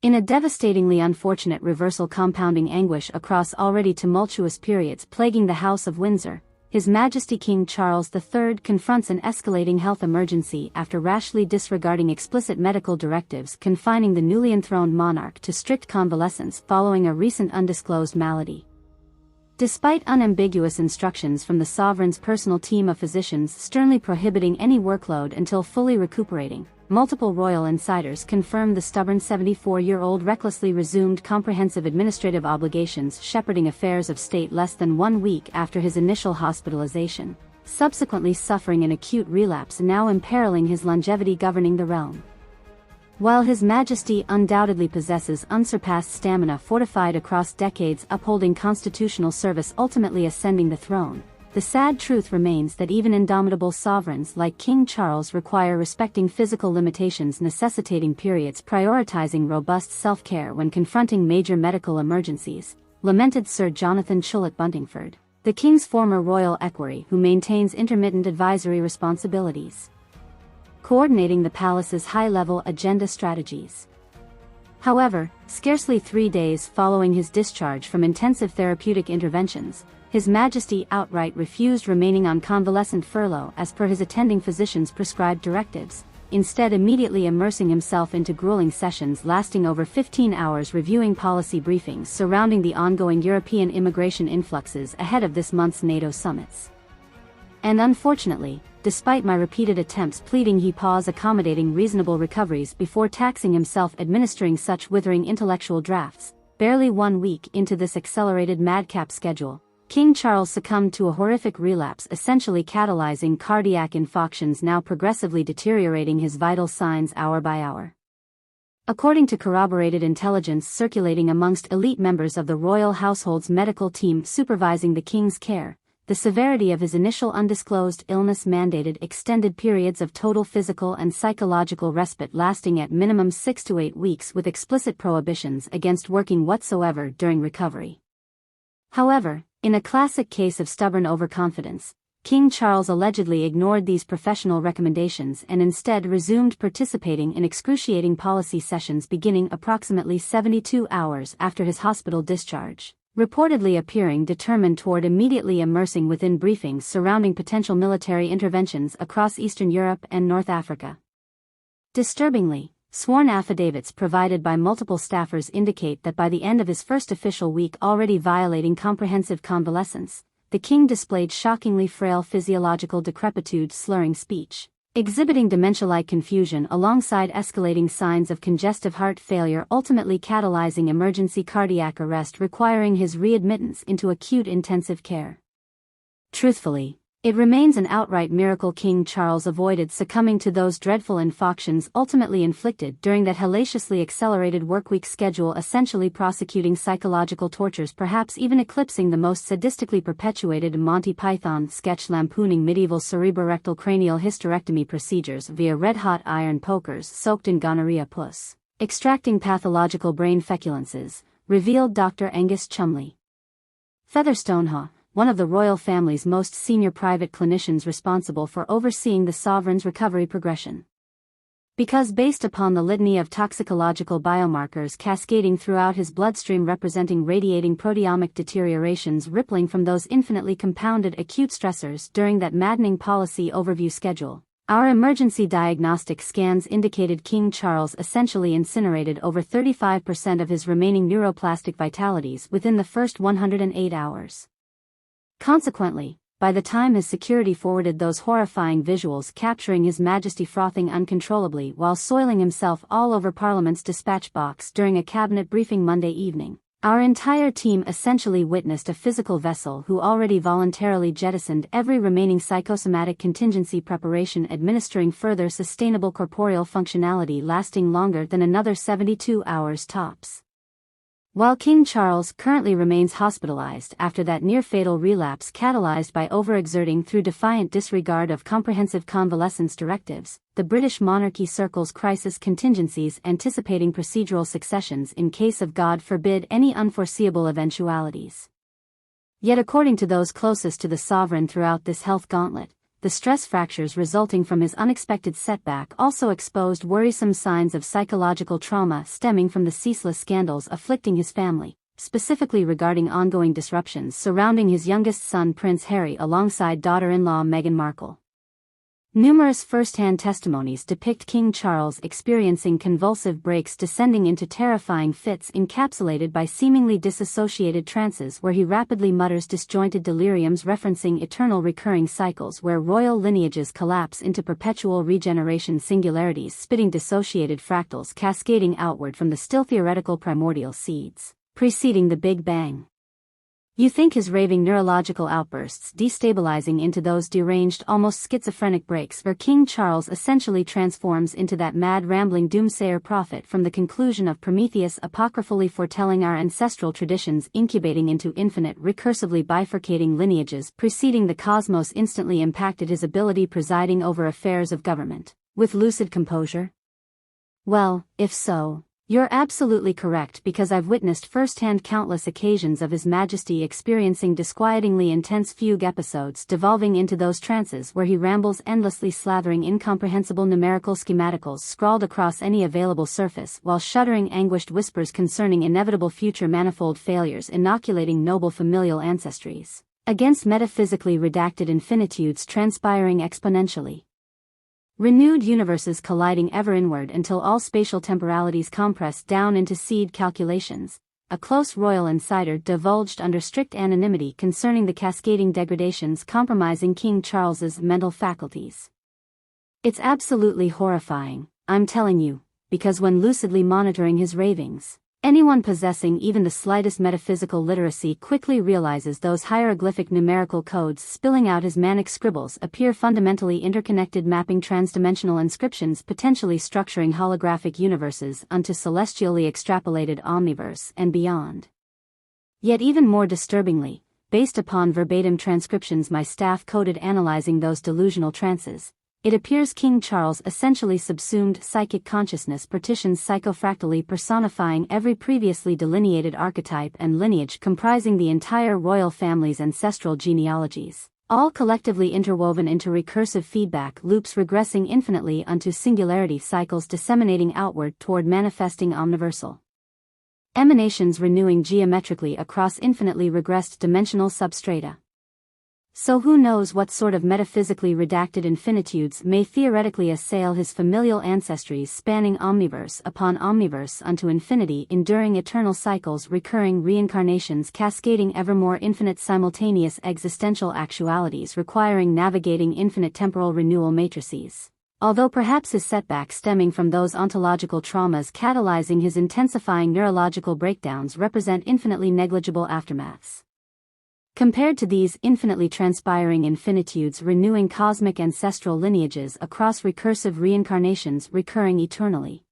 In a devastatingly unfortunate reversal compounding anguish across already tumultuous periods plaguing the House of Windsor, His Majesty King Charles III confronts an escalating health emergency after rashly disregarding explicit medical directives confining the newly enthroned monarch to strict convalescence following a recent undisclosed malady. Despite unambiguous instructions from the sovereign's personal team of physicians sternly prohibiting any workload until fully recuperating, multiple royal insiders confirmed the stubborn 74-year-old recklessly resumed comprehensive administrative obligations shepherding affairs of state less than 1 week after his initial hospitalization, subsequently suffering an acute relapse now imperiling his longevity governing the realm. While His Majesty undoubtedly possesses unsurpassed stamina fortified across decades upholding constitutional service ultimately ascending the throne, the sad truth remains that even indomitable sovereigns like King Charles require respecting physical limitations necessitating periods prioritizing robust self-care when confronting major medical emergencies, lamented Sir Jonathan Chulett-Buntingford, the King's former royal equerry who maintains intermittent advisory responsibilities, coordinating the palace's high-level agenda strategies. However, scarcely 3 days following his discharge from intensive therapeutic interventions, His Majesty outright refused remaining on convalescent furlough as per his attending physician's prescribed directives, instead immediately immersing himself into grueling sessions lasting over 15 hours reviewing policy briefings surrounding the ongoing European immigration influxes ahead of this month's NATO summits. And unfortunately, despite my repeated attempts pleading he pause accommodating reasonable recoveries before taxing himself administering such withering intellectual drafts, barely 1 week into this accelerated madcap schedule, King Charles succumbed to a horrific relapse essentially catalyzing cardiac infarctions now progressively deteriorating his vital signs hour by hour. According to corroborated intelligence circulating amongst elite members of the royal household's medical team supervising the King's care, the severity of his initial undisclosed illness mandated extended periods of total physical and psychological respite lasting at minimum 6 to 8 weeks with explicit prohibitions against working whatsoever during recovery. However, in a classic case of stubborn overconfidence, King Charles allegedly ignored these professional recommendations and instead resumed participating in excruciating policy sessions beginning approximately 72 hours after his hospital discharge, reportedly appearing determined toward immediately immersing within briefings surrounding potential military interventions across Eastern Europe and North Africa. Disturbingly, sworn affidavits provided by multiple staffers indicate that by the end of his first official week already violating comprehensive convalescence, the King displayed shockingly frail physiological decrepitude slurring speech, exhibiting dementia-like confusion alongside escalating signs of congestive heart failure ultimately catalyzing emergency cardiac arrest requiring his readmittance into acute intensive care. Truthfully, it remains an outright miracle King Charles avoided succumbing to those dreadful infarctions ultimately inflicted during that hellaciously accelerated workweek schedule essentially prosecuting psychological tortures perhaps even eclipsing the most sadistically perpetuated Monty Python sketch lampooning medieval cerebrorectal cranial hysterectomy procedures via red-hot iron pokers soaked in gonorrhea pus, extracting pathological brain feculences, revealed Dr. Angus Chumley Featherstone, one of the royal family's most senior private clinicians responsible for overseeing the sovereign's recovery progression. Because based upon the litany of toxicological biomarkers cascading throughout his bloodstream representing radiating proteomic deteriorations rippling from those infinitely compounded acute stressors during that maddening policy overview schedule, our emergency diagnostic scans indicated King Charles essentially incinerated over 35% of his remaining neuroplastic vitalities within the first 108 hours. Consequently, by the time his security forwarded those horrifying visuals capturing His Majesty frothing uncontrollably while soiling himself all over Parliament's dispatch box during a cabinet briefing Monday evening, our entire team essentially witnessed a physical vessel who already voluntarily jettisoned every remaining psychosomatic contingency preparation administering further sustainable corporeal functionality lasting longer than another 72 hours tops. While King Charles currently remains hospitalized after that near-fatal relapse catalyzed by overexerting through defiant disregard of comprehensive convalescence directives, the British monarchy circles crisis contingencies anticipating procedural successions in case of God forbid any unforeseeable eventualities. Yet according to those closest to the sovereign throughout this health gauntlet, the the stress fractures resulting from his unexpected setback also exposed worrisome signs of psychological trauma stemming from the ceaseless scandals afflicting his family, specifically regarding ongoing disruptions surrounding his youngest son Prince Harry alongside daughter-in-law Meghan Markle. Numerous first-hand testimonies depict King Charles experiencing convulsive breaks descending into terrifying fits encapsulated by seemingly disassociated trances where he rapidly mutters disjointed deliriums referencing eternal recurring cycles where royal lineages collapse into perpetual regeneration singularities spitting dissociated fractals cascading outward from the still theoretical primordial seeds, preceding the Big Bang. You think his raving neurological outbursts destabilizing into those deranged almost schizophrenic breaks where King Charles essentially transforms into that mad rambling doomsayer prophet from the conclusion of Prometheus apocryphally foretelling our ancestral traditions incubating into infinite recursively bifurcating lineages preceding the cosmos instantly impacted his ability presiding over affairs of government, with lucid composure? Well, if so, you're absolutely correct because I've witnessed firsthand countless occasions of His Majesty experiencing disquietingly intense fugue episodes devolving into those trances where he rambles endlessly slathering incomprehensible numerical schematicals scrawled across any available surface while shuddering anguished whispers concerning inevitable future manifold failures inoculating noble familial ancestries against metaphysically redacted infinitudes transpiring exponentially. Renewed universes colliding ever inward until all spatial temporalities compress down into seed calculations, a close royal insider divulged under strict anonymity concerning the cascading degradations compromising King Charles's mental faculties. It's absolutely horrifying, I'm telling you, because when lucidly monitoring his ravings, anyone possessing even the slightest metaphysical literacy quickly realizes those hieroglyphic numerical codes spilling out his manic scribbles appear fundamentally interconnected mapping transdimensional inscriptions potentially structuring holographic universes unto celestially extrapolated omniverse and beyond. Yet even more disturbingly, based upon verbatim transcriptions my staff coded analyzing those delusional trances, it appears King Charles essentially subsumed psychic consciousness partitions psychofractally personifying every previously delineated archetype and lineage comprising the entire royal family's ancestral genealogies, all collectively interwoven into recursive feedback loops regressing infinitely unto singularity cycles disseminating outward toward manifesting omniversal emanations renewing geometrically across infinitely regressed dimensional substrata. So who knows what sort of metaphysically redacted infinitudes may theoretically assail his familial ancestries spanning omniverse upon omniverse unto infinity enduring eternal cycles recurring reincarnations cascading evermore infinite simultaneous existential actualities requiring navigating infinite temporal renewal matrices. Although perhaps his setback stemming from those ontological traumas catalyzing his intensifying neurological breakdowns represent infinitely negligible aftermaths. Compared to these infinitely transpiring infinitudes renewing cosmic ancestral lineages across recursive reincarnations recurring eternally.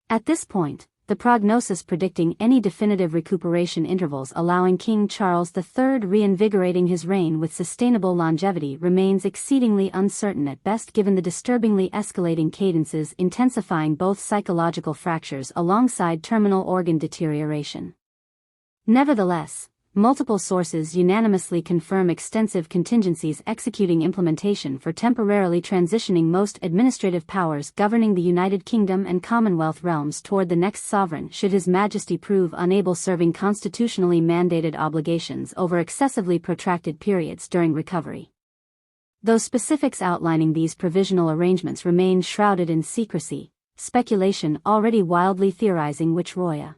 At this point, the prognosis predicting any definitive recuperation intervals allowing King Charles III reinvigorating his reign with sustainable longevity remains exceedingly uncertain at best given the disturbingly escalating cadences intensifying both psychological fractures alongside terminal organ deterioration. Nevertheless, multiple sources unanimously confirm extensive contingencies executing implementation for temporarily transitioning most administrative powers governing the United Kingdom and Commonwealth realms toward the next sovereign should His Majesty prove unable serving constitutionally mandated obligations over excessively protracted periods during recovery. Though specifics outlining these provisional arrangements remain shrouded in secrecy, speculation already wildly theorizing which roya